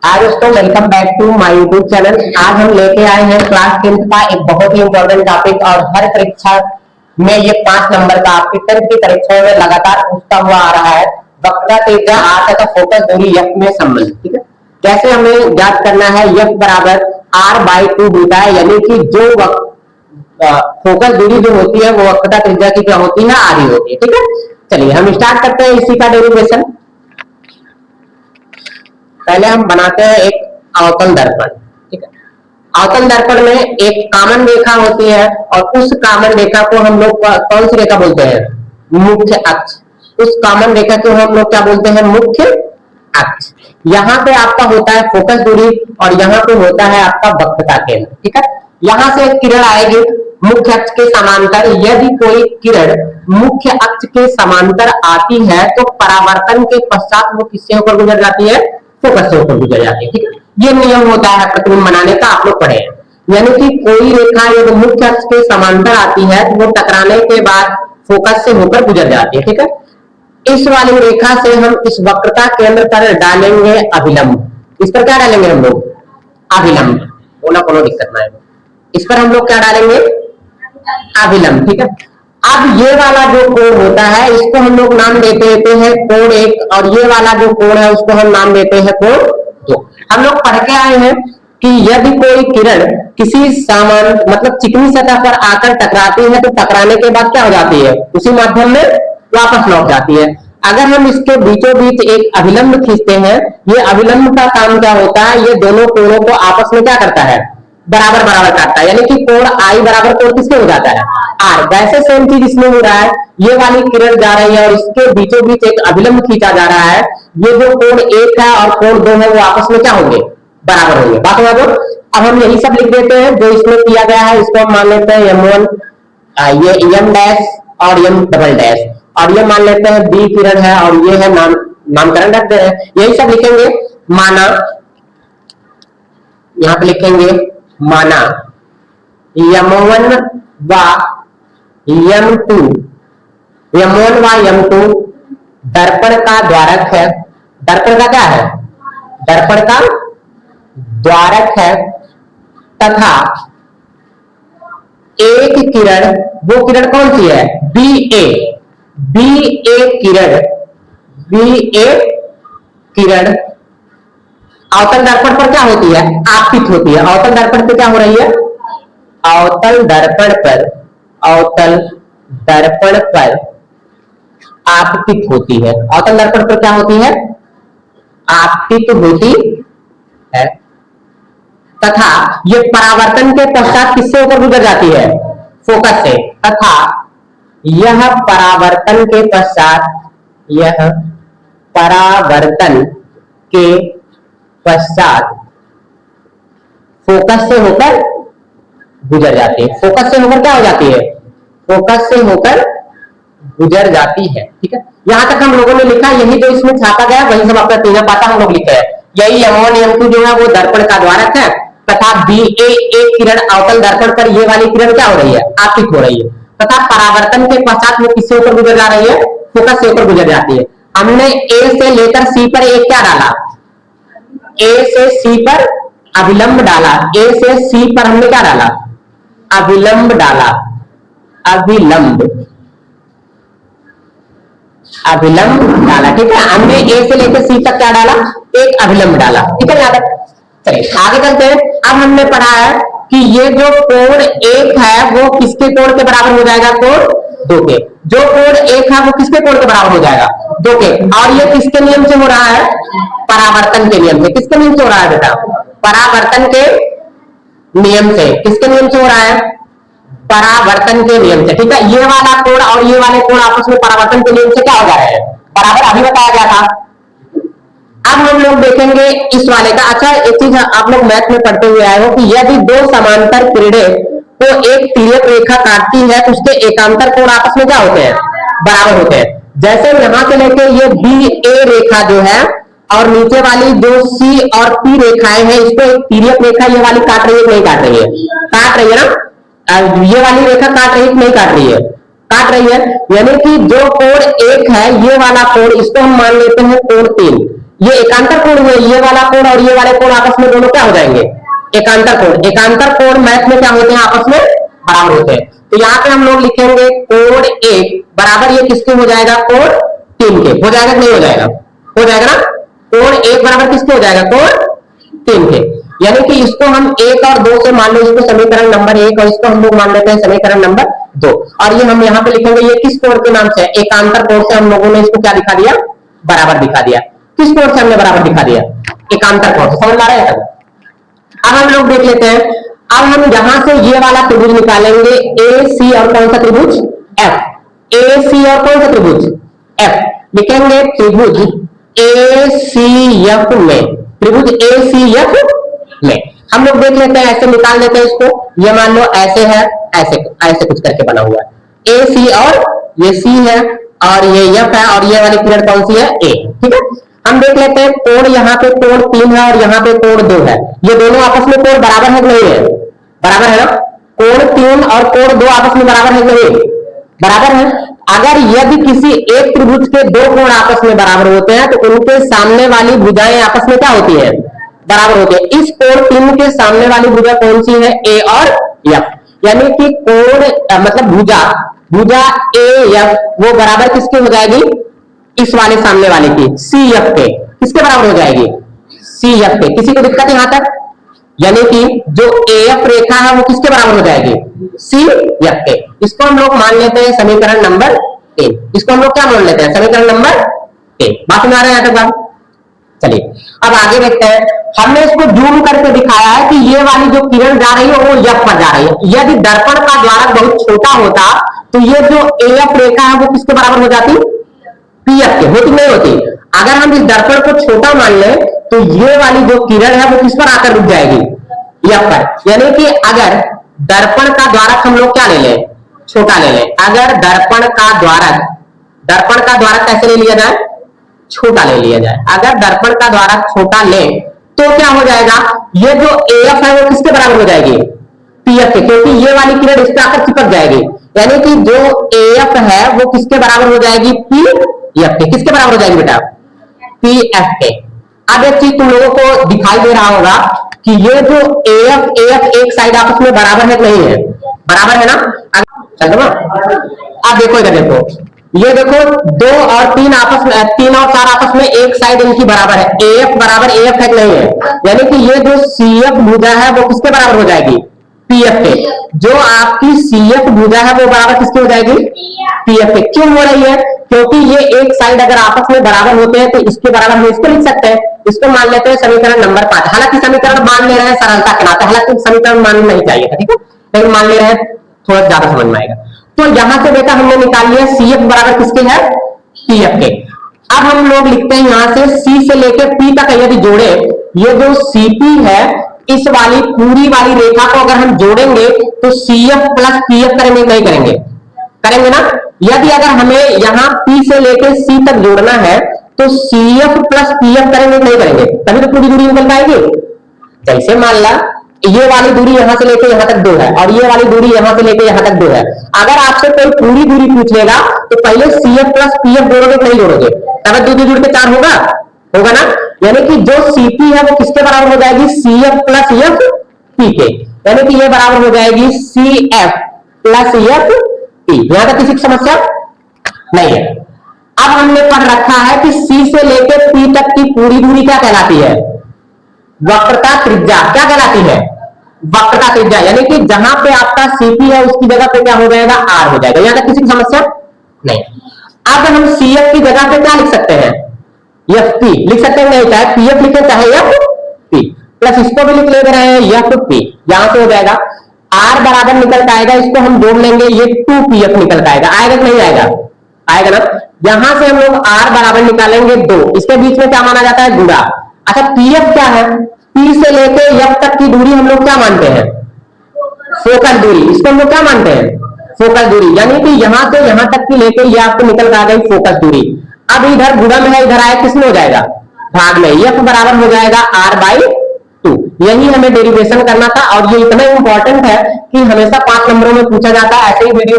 हाय दोस्तों, welcome back to my YouTube channel. आज हम लेके आए हैं क्लास 10th का एक बहुत ही इंपॉर्टेंट टॉपिक और हर परीक्षा में ये 5 नंबर का आपकी 10th की परीक्षाओं में लगातार पूछता हुआ आ रहा है। वक्रता त्रिज्या r तथा फोकस दूरी f में संबंध। ठीक है, कैसे हमें ज्ञात करना है f बराबर r/2 बीटा है, यानी कि जो फोकस दूरी जो होती है वो वक्रता त्रिज्या की क्या होती है, r होती है। ठीक है, चलिए हम स्टार्ट करते हैं इसी का डेरिवेशन। पहले हम बनाते हैं एक अवतल दर्पण। ठीक है, अवतल दर्पण में एक कामन रेखा होती है और उस कामन रेखा को हम लोग कौन सी रेखा बोलते हैं, मुख्य अक्ष। उस कामन रेखा को हम लोग क्या बोलते हैं, मुख्य अक्ष। यहाँ पे आपका होता है फोकस दूरी और यहाँ पे होता है आपका वक्रता केंद्र। ठीक है, यहाँ से एक किरण आएगी मुख्य अक्ष के समांतर। यदि कोई किरण मुख्य अक्ष के समांतर आती है तो परावर्तन के पश्चात वो किससे होकर गुजर जाती है, फोकस से होकर गुजर जाती है। ठीक है, ये नियम होता है प्रतिबिंब बनाने का, आप लोग पढ़े हैं। यानी कि कोई रेखा यदि मुख्य अक्ष के समांतर आती है तो वो टकराने के बाद फोकस से होकर गुजर जाती है। ठीक है, इस वाली रेखा से हम इस वक्रता केंद्र पर डालेंगे अभिलंब। इस पर क्या डालेंगे हम लोग, अभिलंब। बोला कोनो दिक्कत ना है, इस पर हम लोग क्या डालेंगे, अभिलंब। ठीक है, अब ये वाला जो कोण होता है इसको हम लोग नाम देते हैं कोण 1 और ये वाला जो कोण है उसको हम नाम देते हैं कोण 2। हम लोग पढ़ के आए हैं कि यदि कोई किरण किसी सामान मतलब चिकनी सतह पर आकर टकराती है तो टकराने के बाद क्या हो जाती है, उसी माध्यम में वापस लौट जाती है। अगर हम इसके बीचों बीच एक अभिलंब खींचते हैं, ये अभिलंब का काम क्या होता है, ये दोनों कोणों को आपस में क्या करता है, बराबर बराबर काटता है। यानी कि कोण आई बराबर कोण किसके हो जाता है, आर। वैसे सेम चीज इसमें हो रहा है, ये वाली किरण जा रही है और इसके बीचों बीच एक अभिलंब खींचा जा रहा है। ये जो कोण 1 है और कोण 2 है वो आपस में क्या होंगे, बराबर होंगे। बात हुआ। तो अब हम यही सब लिख देते हैं जो इसमें किया गया है। इसको हम मान लेते हैं m1, ये m डैश और m डबल डैश, और ये मान लेते हैं b किरण है और ये है नामकरण रखते हैं। यही सब लिखेंगे। माना, यहाँ पे लिखेंगे माना m1 व m2 दर्पण का द्वारक है। दर्पण का क्या है, दर्पण का द्वारक है तथा एक किरण, वो किरण कौन सी है, BA किरण अवतल दर्पण पर क्या होती है, आपतित होती है। अवतल दर्पण पे क्या हो रही है, अवतल दर्पण पर आपतित होती है। अवतल दर्पण पर क्या होती है, आपतित होती है तथा ये परावर्तन के पश्चात किससे होकर गुजर जाती है, फोकस से। तथा यह परावर्तन के पश्चात फोकस से होकर गुजर जाती है। फोकस से होकर क्या हो जाती है, फोकस से होकर गुजर जाती है। ठीक है, यहां तक हम लोगों ने लिखा, यही जो इसमें छापा गया वही सब अपना तीनों पाता हम लोग लिखे हैं। यही m1 m2 जो है वो दर्पण का द्वारक है तथा BA एक किरण अवतल दर्पण पर ये वाली किरण क्या हो रही है, आपतित हो रही है तथा परावर्तन के पश्चात वो किससे होकर गुजर जा रही है, फोकस से होकर गुजर जाती है। हमने A से लेकर C पर एक क्या डाला, A से C पर अभिलंब डाला। A से C पर हमने क्या डाला, अभिलंब डाला। अभिलंब डाला। ठीक है, हमने A से लेकर C तक क्या डाला, एक अभिलंब डाला। ठीक है, याद है। चलिए आगे चलते हैं। अब हमने पढ़ा है कि ये जो कोण 1 है वो किसके कोण के बराबर हो जाएगा, कोण 2 के। जो कोण 1 है वो किसके कोण के बराबर हो जाएगा, 2 के। और ये किसके नियम से हो रहा है, परावर्तन के नियम से। किसके नियम से हो रहा है बेटा, परावर्तन के नियम से। किसके नियम से हो रहा है, परावर्तन के नियम से। ठीक है, ये वाला कोण और ये वाले कोण आपस में परावर्तन के नियम से क्या हो जा रहे हैं, बराबर। अभी बताया गया था। अब हम लोग देखेंगे इस वाले का। अच्छा, एक चीज आप लोग मैथ में पढ़ते हुए आए हो कि यदि दो समांतर किरणें को एक तिर्यक रेखा काटती है तो उसके एकांतर कोण आपस में क्या होते हैं, बराबर होते हैं। जैसे यहां से लेके ये BA रेखा जो है और नीचे वाली जो C और P रेखाएं हैं, इसको एक तिर्यक रेखा ये वाली काट रही है, नहीं काट रही है, काट रही है ना। ये वाली रेखा काट रही है, नहीं काट रही है, काट रही है। यानी कि जो कोण 1 है ये वाला कोण, इसको हम मान लेते हैं कोण 3। ये एकांतर कोण हुए, ये वाला कोण और ये वाले कोण आपस में दोनों क्या हो जाएंगे, एकांतर कोण। एकांतर कोण मैथ में क्या होते हैं, आपस में बराबर होते हैं। तो यहाँ पे हम लोग लिखेंगे कोण एक बराबर ये किसके हो जाएगा, कोण 3 के। हो जाएगा कि नहीं हो जाएगा, हो जाएगा ना। कोण एक बराबर किसके हो जाएगा, कोण 3 के। यानी कि इसको हम 1 और 2 से मान लो इसको समीकरण नंबर 1 और इसको हम लोग मान लेते हैं समीकरण नंबर 2। और ये हम यहाँ पे लिखेंगे ये किस कोण के नाम से, एकांतर कोण से हम लोगों ने इसको क्या दिखा दिया, बराबर दिखा दिया। किस कोण से हमने बराबर दिखा दिया, एकांतर कोण से। समझ आ रहा है। अब हम लोग देख लेते हैं, अब हम यहां से ये वाला त्रिभुज निकालेंगे, ए सी और कौन सा त्रिभुज, एफ। ए सी और कौन सा त्रिभुज, एफ। लिखेंगे त्रिभुज ए सी एफ में, त्रिभुज ए सी एफ में हम लोग देख लेते हैं, ऐसे निकाल लेते हैं इसको। ये मान लो ऐसे है, ऐसे ऐसे कुछ करके बना हुआ है, ए सी और ये सी है और ये एफ है और ये वाली किरण कौन सी है, ए। ठीक है, हम देख लेते हैं कोण, यहाँ पे कोण 3 है और यहाँ पे कोण 2 है। ये दोनों आपस में कोण बराबर है कि नहीं है, बराबर है ना। कोण 3 और कोण 2 आपस में बराबर है कि नहीं, बराबर है। अगर यदि किसी एक त्रिभुज के दो कोण आपस में बराबर होते हैं तो उनके सामने वाली भुजाएं आपस में क्या होती है, बराबर होती है। इस कोण 3 के सामने वाली भुजा कौन सी है, ए और एफ। यानी कि कोण मतलब भुजा, भुजा ए एफ वो बराबर किसके हो जाएगी, इस वाले सामने वाले की, सी एफ के। किसके बराबर हो जाएगी, सी एफ के। किसी को दिक्कत यहां तक, यानी कि जो ए एफ रेखा है वो किसके बराबर हो जाएगी, सी एफ के। इसको हम लोग मान लेते हैं समीकरण नंबर 3। इसको हम लोग क्या मान लेते हैं, समीकरण नंबर 3। बात में आ रहा है यहां तक। चलिए अब आगे देखते हैं। हमने इसको जूम करके दिखाया है कि ये वाली जो किरण जा रही है वो एफ पर जा रही है। यदि दर्पण का द्वारक बहुत छोटा होता तो ये जो ए एफ रेखा है वो किसके बराबर हो जाती, पीएफ के। होती नहीं होती। अगर हम इस दर्पण को छोटा मान लें तो ये वाली जो किरण है वो किस पर आकर रुक जाएगी, एफ पर। यानी कि अगर दर्पण का द्वारक हम लोग क्या ले लें, छोटा ले लें। अगर दर्पण का द्वारक कैसे ले लिया जाए, छोटा ले लिया जाए। अगर दर्पण का द्वारक छोटा ले तो क्या हो जाएगा, ये जो एफ है वो किसके बराबर हो जाएगी, पीएफ के। क्योंकि ये वाली किरण इस पर आकर चिपक जाएगी। यानी कि जो एफ है वो किसके बराबर हो जाएगी, पीएफ के। किसके बराबर हो जाएगी बेटा, पीएफ के। अब एक चीज तुम लोगों को दिखाई दे रहा होगा कि ये जो एफ एक साइड आपस में बराबर है नहीं है, बराबर है ना। चलो अब देखो इधर देखो, ये देखो 2 और 3 आपस में, 3 और 4 आपस में एक साइड इनकी बराबर है, एफ बराबर एफ है कि नहीं है। यानी कि ये जो सीएफ भुजा है वो किसके बराबर हो जाएगी, पीएफ के। जो आपकी सीएफ भुजा है वो बराबर किसकी हो जाएगी, पीएफ के। क्यों हो रही है, क्योंकि ये एक साइड अगर आपस में बराबर होते हैं तो इसके बराबर हम इसको लिख सकते हैं। इसको मान लेते हैं समीकरण नंबर 5। हालांकि समीकरण मान ले रहे हैं सरलता के नाते, हालांकि समीकरण मान नहीं चाहिए था, ठीक है, लेकिन मान ले रहे हैं, थोड़ा ज्यादा समझ में आएगा। तो यहां से बेटा हमने निकाल लिया सीएफ बराबर किसके है, पीएफ के। अब हम लोग लिखते हैं यहां से सी से लेकर पी तक यदि जोड़े, ये जो सीपी है इस वाली पूरी वाली रेखा को अगर हम जोड़ेंगे तो सीएफ प्लस पीएफ करेंगे नहीं करेंगे, करेंगे ना। यदि अगर हमें यहां पी से लेकर सी तक जोड़ना है तो सीएफ प्लस पीएफ करेंगे नहीं करेंगे, तभी तो पूरी दूरी निकल पाएगी। जैसे मान ला ये वाली दूरी यहां से लेकर यहां तक 2 है और ये वाली दूरी यहां से लेकर यहां तक 2 है। अगर आपसे कोई पूरी दूरी पूछ लेगा तो पहले सीएफ प्लस पीएफ जोड़ोगे नहीं जोड़ोगे, तब 2 जुड़ के 4 होगा, होगा ना। यानी कि जो सीपी है वो किसके बराबर हो जाएगी, सीएफ प्लस एफ पी के। यानी कि ये बराबर हो जाएगी सीएफ प्लस एफ पी। यहां तक किसी की समस्या नहीं है। अब हमने पढ़ रखा है कि सी से लेकर पी तक की पूरी दूरी क्या कहलाती है, वक्रता त्रिज्या। क्या कहलाती है, वक्रता त्रिज्या। यानी कि जहां पे आपका सीपी है उसकी जगह पे क्या हो जाएगा, आर हो जाएगा। यहां तक किसी की समस्या नहीं। अब हम सीएफ की जगह पे क्या लिख सकते हैं, एफ पी लिख सकते हैं, नहीं चाहे पीएफ लिखे चाहे एफ पी, प्लस इसको भी लिख ले रहे हैं एफ पी। यहां से हो जाएगा आर बराबर निकल के आएगा, इसको हम जोड़ लेंगे, ये 2 पीएफ निकल के आएगा। आएगा कि नहीं आएगा, आएगा ना। यहां से हम लोग आर बराबर निकालेंगे 2, इसके बीच में क्या माना जाता है, गुणा। अच्छा पीएफ क्या है, पी से लेके एफ तक की दूरी हम लोग क्या मानते हैं, फोकस दूरी। इसको हम लोग क्या मानते हैं, फोकस दूरी। यानी कि यहां से यहां तक की लेकर ये आपको निकल आ गई फोकस दूरी। अब इधर गुणन है, इधर आए किसमें हो जाएगा, भाग में। एफ बराबर हो जाएगा r/2। यही हमें डेरिवेशन करना था और ये इतना इंपॉर्टेंट है कि हमेशा 5 नंबरों में पूछा जाता है। ऐसे ही वीडियो